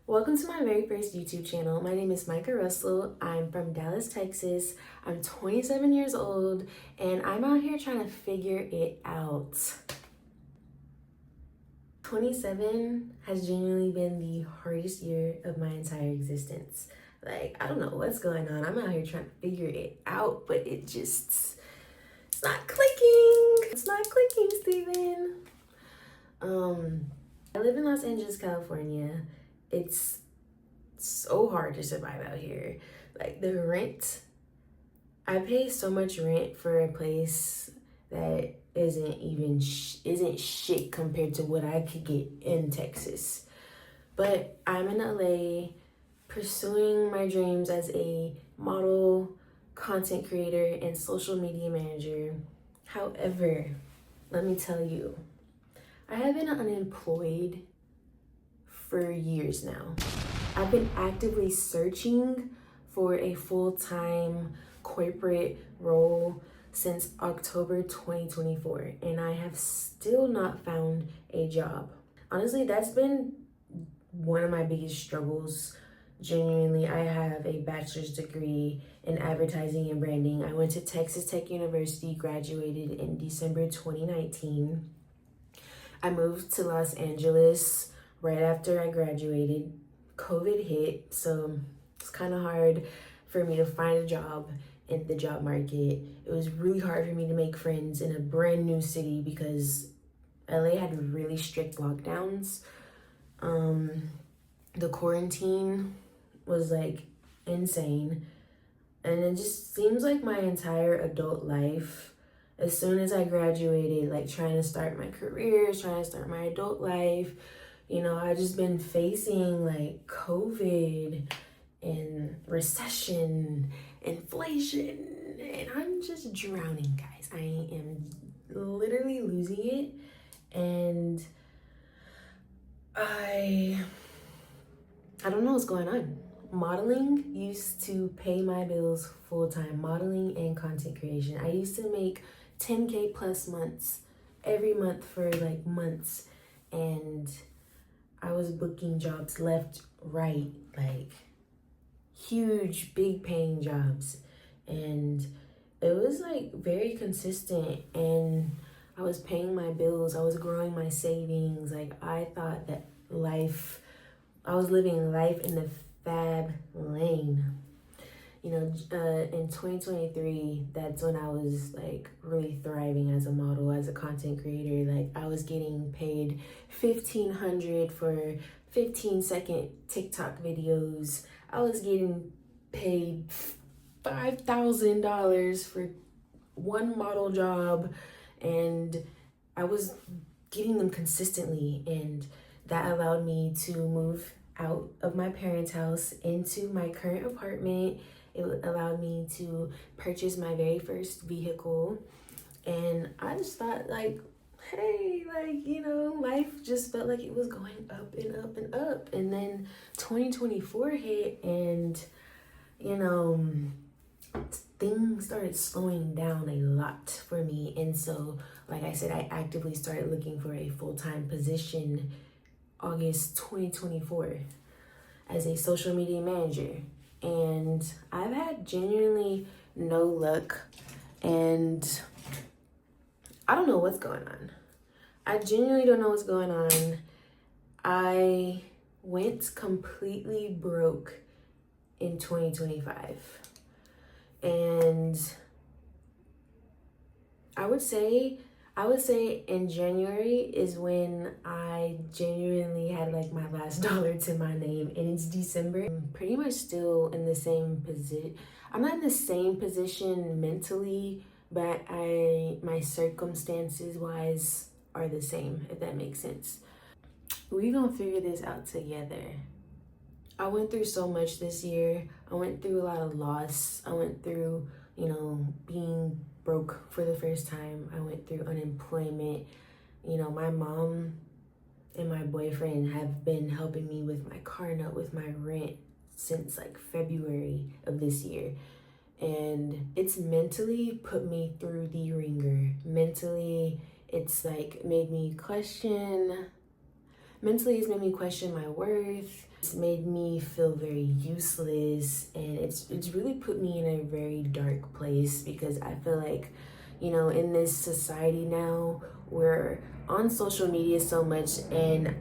Welcome to my very first YouTube channel. My name is Micah Russell. I'm from Dallas, Texas. I'm 27 years old and I'm out here trying to figure it out. 27 has genuinely been the hardest year of my entire existence. Like, I don't know what's going on. I'm out here trying to figure it out, but it's not clicking. It's not clicking, Steven. I live in Los Angeles, California. It's so hard to survive out here. Like the rent, I pay so much rent for a place that isn't shit compared to what I could get in Texas. But I'm in LA pursuing my dreams as a model, content creator, and social media manager. However, let me tell you, I have been unemployed for years now. I've been actively searching for a full-time corporate role since October 2024, and I have still not found a job. Honestly, that's been one of my biggest struggles. Genuinely, I have a bachelor's degree in advertising and branding. I went to Texas Tech University, graduated in December 2019. I moved to Los Angeles right after I graduated. COVID hit, so it's kind of hard for me to find a job in the job market. It was really hard for me to make friends in a brand new city because LA had really strict lockdowns. The quarantine was like insane, and it just seems like my entire adult life, as soon as I graduated, like trying to start my career, trying to start my adult life, you know, I just been facing like COVID and recession, inflation, and I'm just drowning, guys. I am literally losing it, and I don't know what's going on. Modeling used to pay my bills full-time, modeling and content creation. I used to make 10K plus months every month for like months, and I was booking jobs left, right, like huge, big paying jobs. And it was like very consistent, and I was paying my bills. I was growing my savings. Like I thought that I was living life in the fab lane. You know, in 2023, that's when I was like really thriving as a model, as a content creator. Like I was getting paid $1,500 for 15-second TikTok videos. I was getting paid $5,000 for one model job, and I was getting them consistently, and that allowed me to move out of my parents' house into my current apartment. It allowed me to purchase my very first vehicle, and I just thought like, hey, like, you know, life just felt like it was going up and up and up. And then 2024 hit, and you know, things started slowing down a lot for me. And so, like I said, I actively started looking for a full-time position August 2024 as a social media manager. And I've had genuinely no luck, and I don't know what's going on. I genuinely don't know what's going on. I went completely broke in 2025. And I would say in January is when I genuinely had like my last dollar to my name, and it's December. I'm pretty much still in the same position. I'm not in the same position mentally, but my circumstances wise are the same, if that makes sense. We're gonna figure this out together. I went through so much this year. I went through a lot of loss. I went through, you know, being broke for the first time. I went through unemployment. You know, my mom and my boyfriend have been helping me with my car note, with my rent since like February of this year. And it's mentally put me through the ringer. Mentally, it's made me question my worth. It's made me feel very useless, and it's really put me in a very dark place because I feel like, you know, in this society now, we're on social media so much, and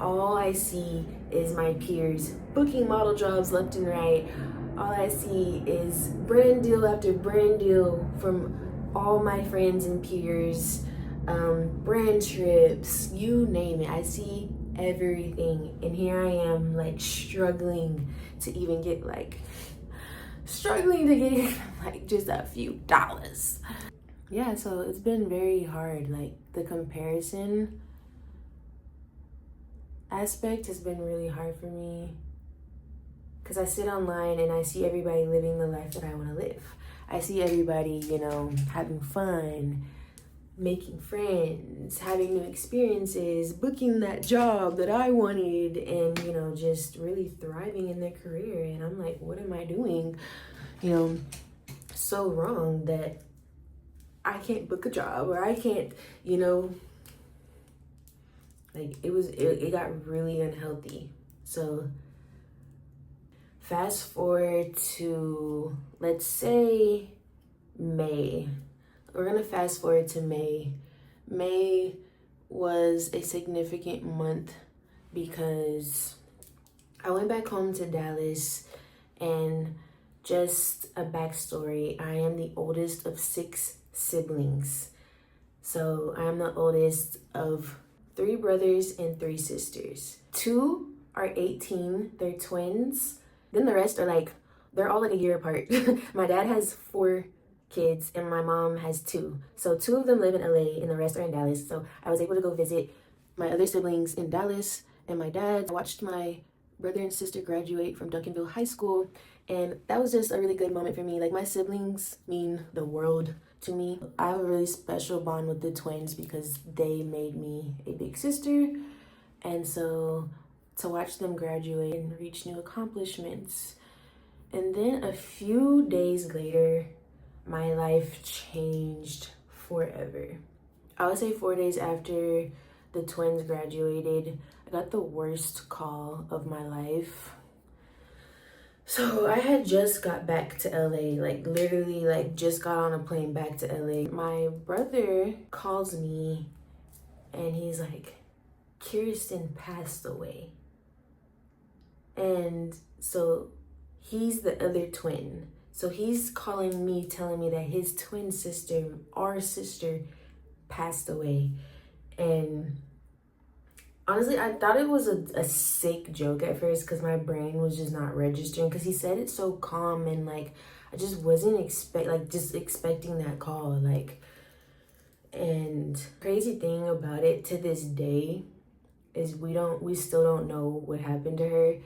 all I see is my peers booking model jobs left and right. All I see is brand deal after brand deal from all my friends and peers, brand trips, you name it. I see everything, and here I am, like struggling to even get like just a few dollars. Yeah, so it's been very hard. Like the comparison aspect has been really hard for me because I sit online and I see everybody living the life that I want to live. I see everybody, you know, having fun, making friends, having new experiences, booking that job that I wanted, and, you know, just really thriving in their career. And I'm like, what am I doing, you know, so wrong that I can't book a job, or I can't, you know, like it got really unhealthy. So fast forward to, let's say, May. We're gonna fast forward to May. May was a significant month because I went back home to Dallas, and just a backstory, I am the oldest of 6 siblings. So I'm the oldest of 3 brothers and 3 sisters. 2 are 18, they're twins. Then the rest are like, they're all like a year apart. My dad has 4 kids and my mom has 2. So 2 of them live in LA and the rest are in Dallas. So I was able to go visit my other siblings in Dallas and my dad. I watched my brother and sister graduate from Duncanville High School, and that was just a really good moment for me. Like, my siblings mean the world to me. I have a really special bond with the twins because they made me a big sister, and so to watch them graduate and reach new accomplishments. And then a few days later, my life changed forever. I would say 4 days after the twins graduated, I got the worst call of my life. So I had just got back to LA, like literally like just got on a plane back to LA. My brother calls me and he's like, Kirsten passed away. And so he's the other twin. So he's calling me, telling me that his twin sister, our sister, passed away. And honestly, I thought it was a sick joke at first because my brain was just not registering, because he said it so calm, and like I just wasn't expecting that call. Like, and crazy thing about it to this day is we still don't know what happened to her.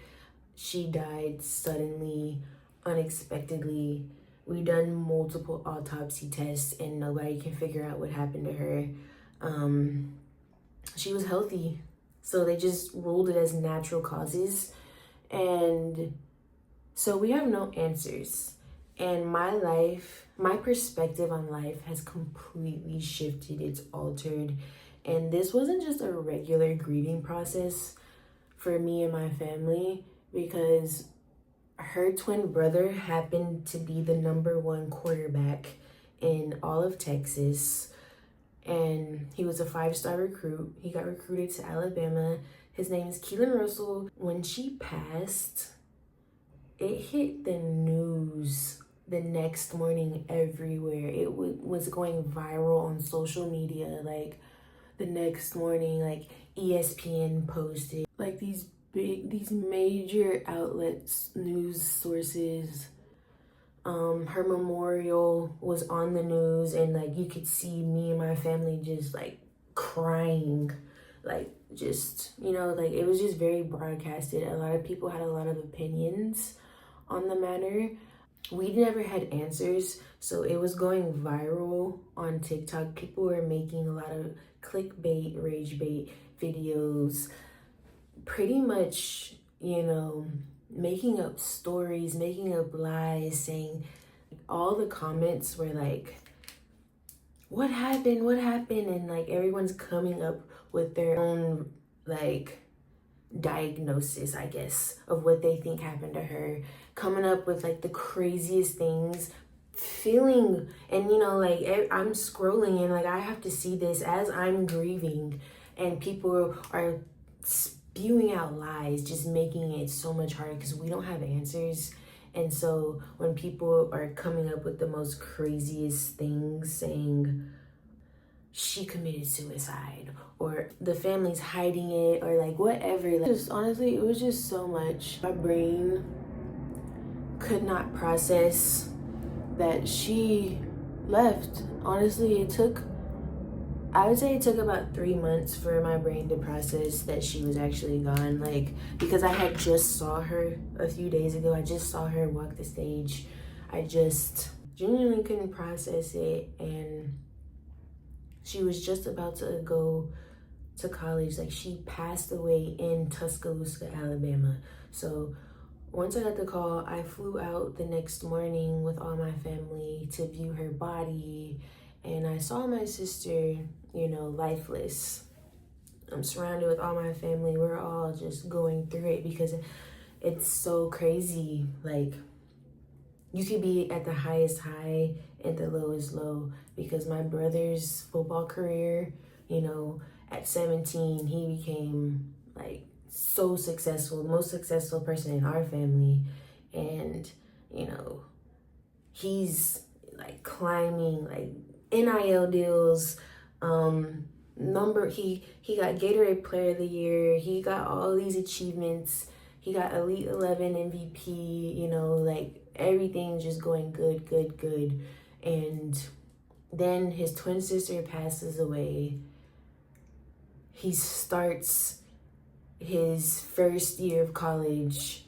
She died suddenly, unexpectedly. We done multiple autopsy tests and nobody can figure out what happened to her. She was healthy, so they just ruled it as natural causes. And so we have no answers. And my perspective on life has completely shifted. It's altered. And this wasn't just a regular grieving process for me and my family, because her twin brother happened to be the #1 quarterback in all of Texas. And he was a 5-star recruit. He got recruited to Alabama. His name is Keelan Russell. When she passed, it hit the news the next morning everywhere. It was going viral on social media. Like, the next morning, like ESPN posted, like these major outlets, news sources. Her memorial was on the news, and like you could see me and my family just like crying, like just, you know, like it was just very broadcasted. A lot of people had a lot of opinions on the matter. We never had answers, so it was going viral on TikTok. People were making a lot of clickbait, rage bait videos, pretty much, you know, making up stories, making up lies, saying, all the comments were like, what happened, and like everyone's coming up with their own like diagnosis, I guess, of what they think happened to her, coming up with like the craziest things, feeling, and like I'm scrolling and like I have to see this as I'm grieving, and people are spewing out lies, just making it so much harder because we don't have answers. And so when people are coming up with the most craziest things, saying she committed suicide or the family's hiding it or like whatever, like, just honestly, it was just so much. My brain could not process that she left. Honestly, I would say it took about 3 months for my brain to process that she was actually gone. Like, because I had just saw her a few days ago. I just saw her walk the stage. I just genuinely couldn't process it. And she was just about to go to college. Like, she passed away in Tuscaloosa, Alabama. So once I got the call, I flew out the next morning with all my family to view her body. And I saw my sister, lifeless. I'm surrounded with all my family. We're all just going through it because it's so crazy. Like, you could be at the highest high and the lowest low, because my brother's football career, at 17, he became like so successful, the most successful person in our family. And, he's like climbing like NIL deals, he got Gatorade Player of the Year. He got all these achievements. He got Elite 11 MVP, like everything just going good, good, good. And then his twin sister passes away. He starts his first year of college,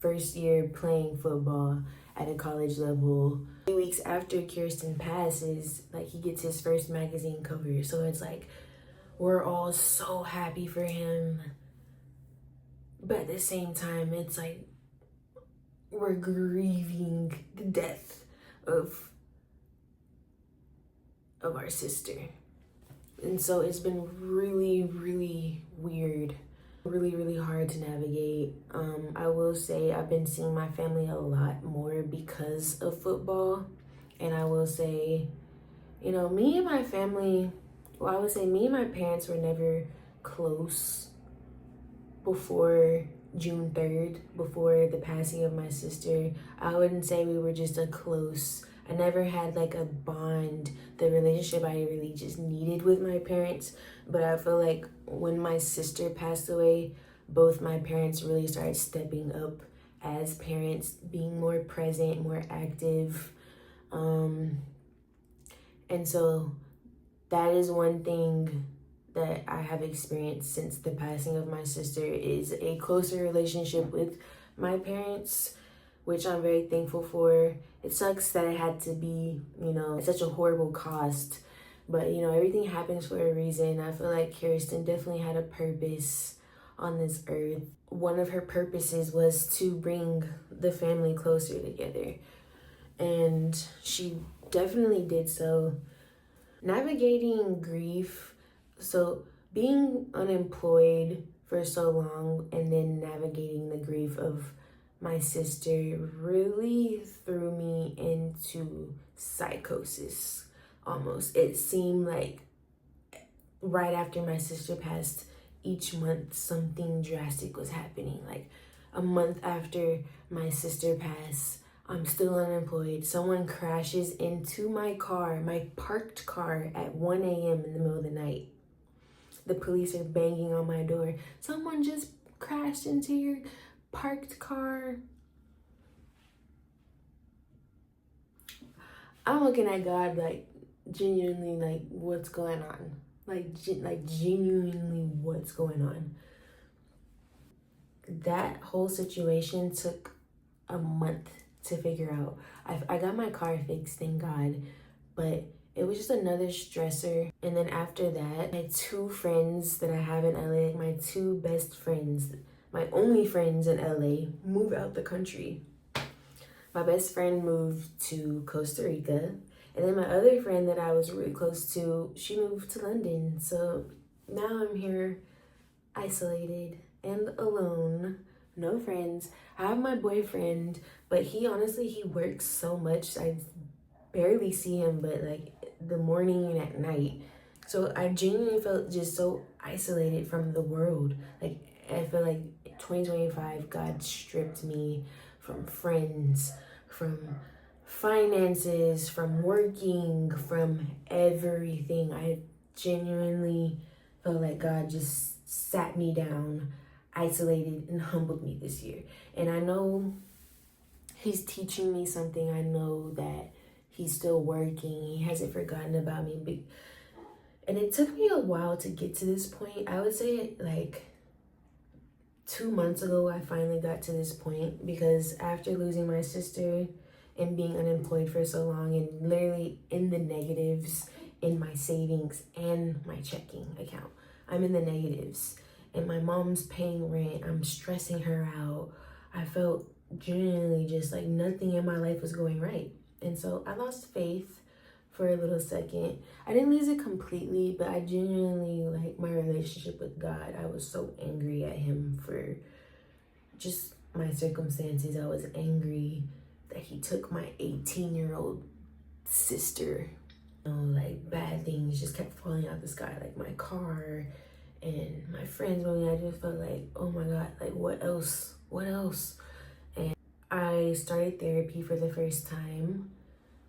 first year playing football at a college level. 3 weeks after Kirsten passes, like, he gets his first magazine cover. So it's like, we're all so happy for him. But at the same time, it's like, we're grieving the death of our sister. And so it's been really, really weird. Really, really hard to navigate. I will say I've been seeing my family a lot more because of football. And I will say, me and my family, I would say me and my parents were never close before June 3rd, before the passing of my sister. I wouldn't say we were just I never had like a bond, the relationship I really just needed with my parents. But I feel like when my sister passed away, both my parents really started stepping up as parents, being more present, more active. And so that is one thing that I have experienced since the passing of my sister, is a closer relationship with my parents, which I'm very thankful for. It sucks that it had to be, at such a horrible cost. But, everything happens for a reason. I feel like Kirsten definitely had a purpose on this earth. One of her purposes was to bring the family closer together. And she definitely did so. Navigating grief, so being unemployed for so long and then navigating the grief of my sister really threw me into psychosis almost. It seemed like right after my sister passed, each month something drastic was happening. Like a month after my sister passed, I'm still unemployed. Someone crashes into my car, my parked car, at 1 a.m. in the middle of the night. The police are banging on my door. Someone just crashed into your parked car. I'm looking at God like, genuinely, like, what's going on? Like genuinely, what's going on? That whole situation took a month to figure out. I got my car fixed, thank God, but it was just another stressor. And then after that, my 2 friends that I have in LA, my 2 best friends, my only friends in LA, move out the country. My best friend moved to Costa Rica, and then my other friend that I was really close to, she moved to London. So now I'm here isolated and alone, no friends. I have my boyfriend, but he works so much. I barely see him, but like the morning and at night. So I genuinely felt just so isolated from the world. Like I feel like 2025, God stripped me from friends, from finances, from working, from everything. I genuinely felt like God just sat me down, isolated, and humbled me this year. And I know He's teaching me something. I know that He's still working. He hasn't forgotten about me. And it took me a while to get to this point. I would say like 2 months ago, I finally got to this point, because after losing my sister and being unemployed for so long and literally in the negatives in my savings and my checking account, I'm in the negatives, and my mom's paying rent. I'm stressing her out. I felt genuinely just like nothing in my life was going right. And so I lost faith for a little second. I didn't lose it completely, but I genuinely, like, my relationship with God, I was so angry at Him for just my circumstances. I was angry that He took my 18-year-old sister. You know, like, bad things just kept falling out the sky, like my car and my friends. When I just felt like, oh my God, like, what else? And I started therapy for the first time.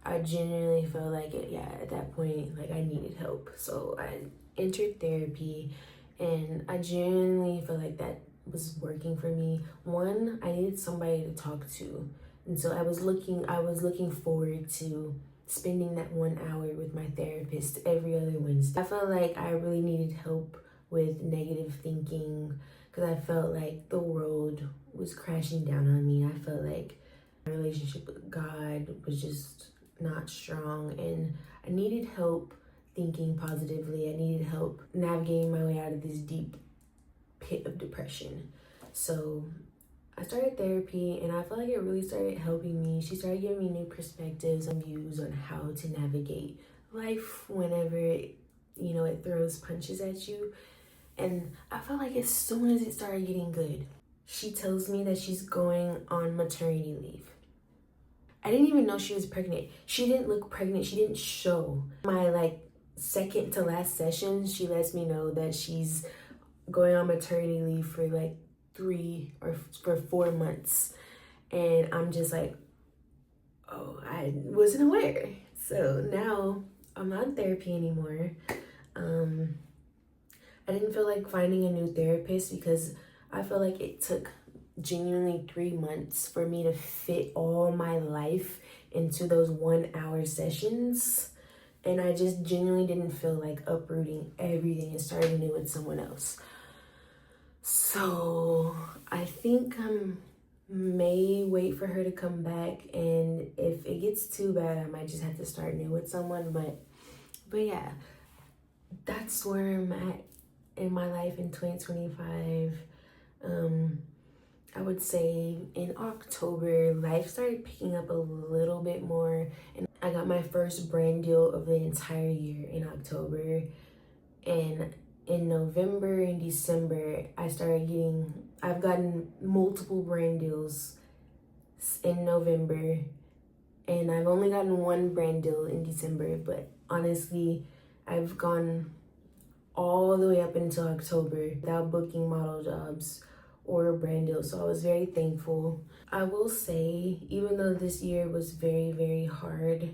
I genuinely felt like at that point, like, I needed help. So I entered therapy, and I genuinely felt like that was working for me. One, I needed somebody to talk to. And so I was looking forward to spending that 1 hour with my therapist every other Wednesday. I felt like I really needed help with negative thinking, because I felt like the world was crashing down on me. I felt like my relationship with God was just not strong, and I needed help thinking positively. I needed help navigating my way out of this deep pit of depression. So I started therapy, and I felt like it really started helping me. She started giving me new perspectives and views on how to navigate life whenever it throws punches at you. And I felt like as soon as it started getting good, she tells me that she's going on maternity leave. I didn't even know she was pregnant. She didn't look pregnant. She didn't show. My second to last session, she lets me know that she's going on maternity leave for 4 months. And I'm just like, oh, I wasn't aware. So now I'm not in therapy anymore. I didn't feel like finding a new therapist, because I feel like it took genuinely 3 months for me to fit all my life into those 1 hour sessions. And I just genuinely didn't feel like uprooting everything and starting new with someone else. So I think I may wait for her to come back, and if it gets too bad, I might just have to start new with someone. But yeah, that's where I'm at in my life in 2025. I would say in October, life started picking up a little bit more, and I got my first brand deal of the entire year in October. And in November and December, I've gotten multiple brand deals in November, and I've only gotten one brand deal in December, but honestly, I've gone all the way up until October without booking model jobs or a brand deal. So I was very thankful. I will say, even though this year was very, very hard,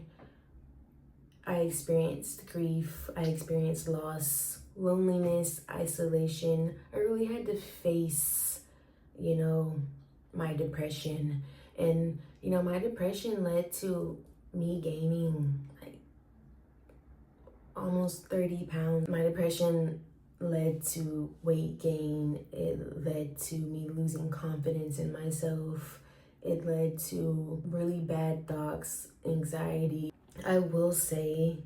I experienced grief, I experienced loss, loneliness, isolation. I really had to face, my depression. And, my depression led to me gaining almost 30 pounds. My depression led to weight gain. It led to me losing confidence in myself. It led to really bad thoughts, anxiety. I will say,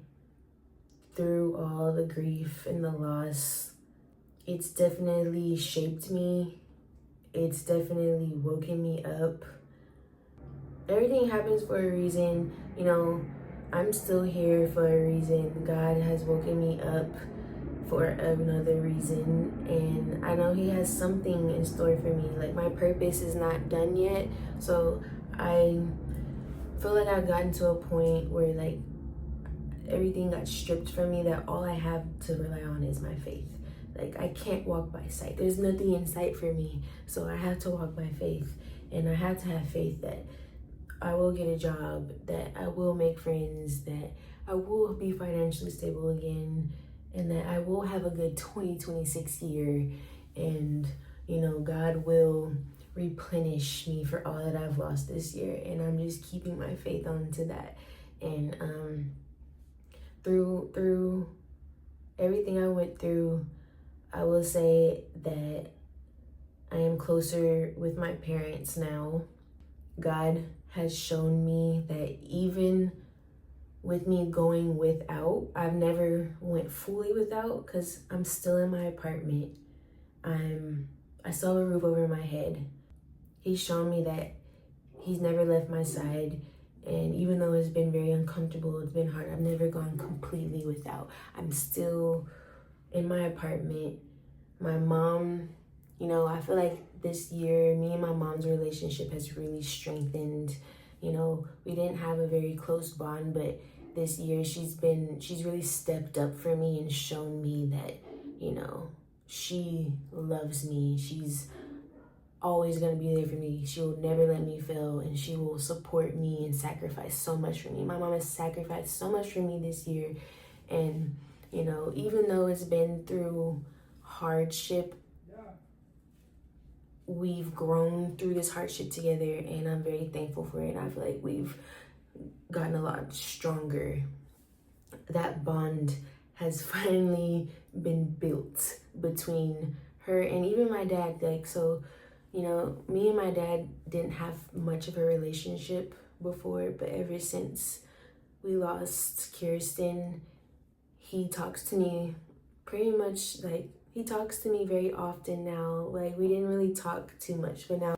through all the grief and the loss, it's definitely shaped me. It's definitely woken me up. Everything happens for a reason. I'm still here for a reason. God has woken me up for another reason, and I know he has something in store for me. Like, my purpose is not done yet, so I feel like I've gotten to a point where like everything got stripped from me, that all I have to rely on is my faith. Like, I can't walk by sight. There's nothing in sight for me, so I have to walk by faith, and I have to have faith that I will get a job, that I will make friends, that I will be financially stable again, and that I will have a good 2026 year, and God will replenish me for all that I've lost this year. And I'm just keeping my faith onto that. And through everything I went through, I will say that I am closer with my parents now. God has shown me that even with me going without, I've never went fully without, because I'm still in my apartment. I still have a roof over my head. He's shown me that he's never left my side. And even though it's been very uncomfortable, it's been hard, I've never gone completely without. I'm still in my apartment. My mom, I feel like this year, me and my mom's relationship has really strengthened. We didn't have a very close bond, but this year she's really stepped up for me and shown me that, she loves me. She's always going to be there for me. She will never let me fail, and she will support me and sacrifice so much for me. My mom has sacrificed so much for me this year, and even though it's been through hardship, we've grown through this hardship together, and I'm very thankful for it. I feel like we've gotten a lot stronger. That bond has finally been built between her and even my dad. Like, so me and my dad didn't have much of a relationship before, but ever since we lost Kirsten, he talks to me pretty much, like, he talks to me very often now. Like, we didn't really talk too much, but now,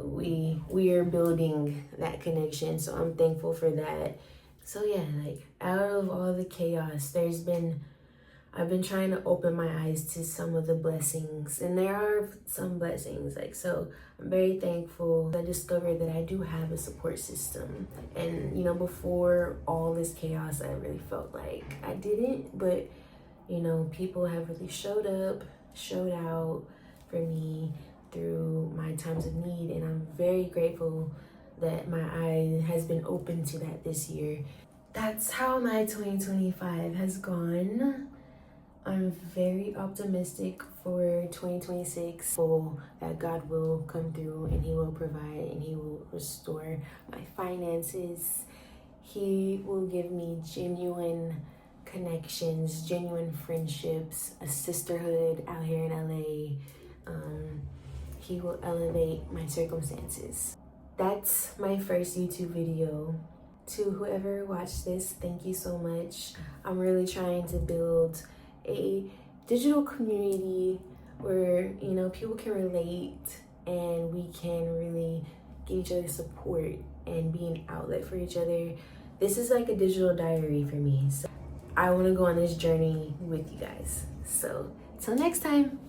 we are building that connection, so I'm thankful for that. So yeah, like, out of all the chaos, I've been trying to open my eyes to some of the blessings, and there are some blessings. Like, so I'm very thankful. I discovered that I do have a support system, and before all this chaos, I really felt like I didn't, but people have really showed out for me through my times of need, and I'm very grateful that my eye has been open to that this year. That's how my 2025 has gone. I'm very optimistic for 2026, that God will come through and he will provide and he will restore my finances. He will give me genuine connections, genuine friendships, a sisterhood out here in LA. He will elevate my circumstances. That's my first YouTube video. To whoever watched this, thank you so much. I'm really trying to build a digital community where people can relate, and we can really give each other support and be an outlet for each other. This is like a digital diary for me, so I want to go on this journey with you guys. So till next time.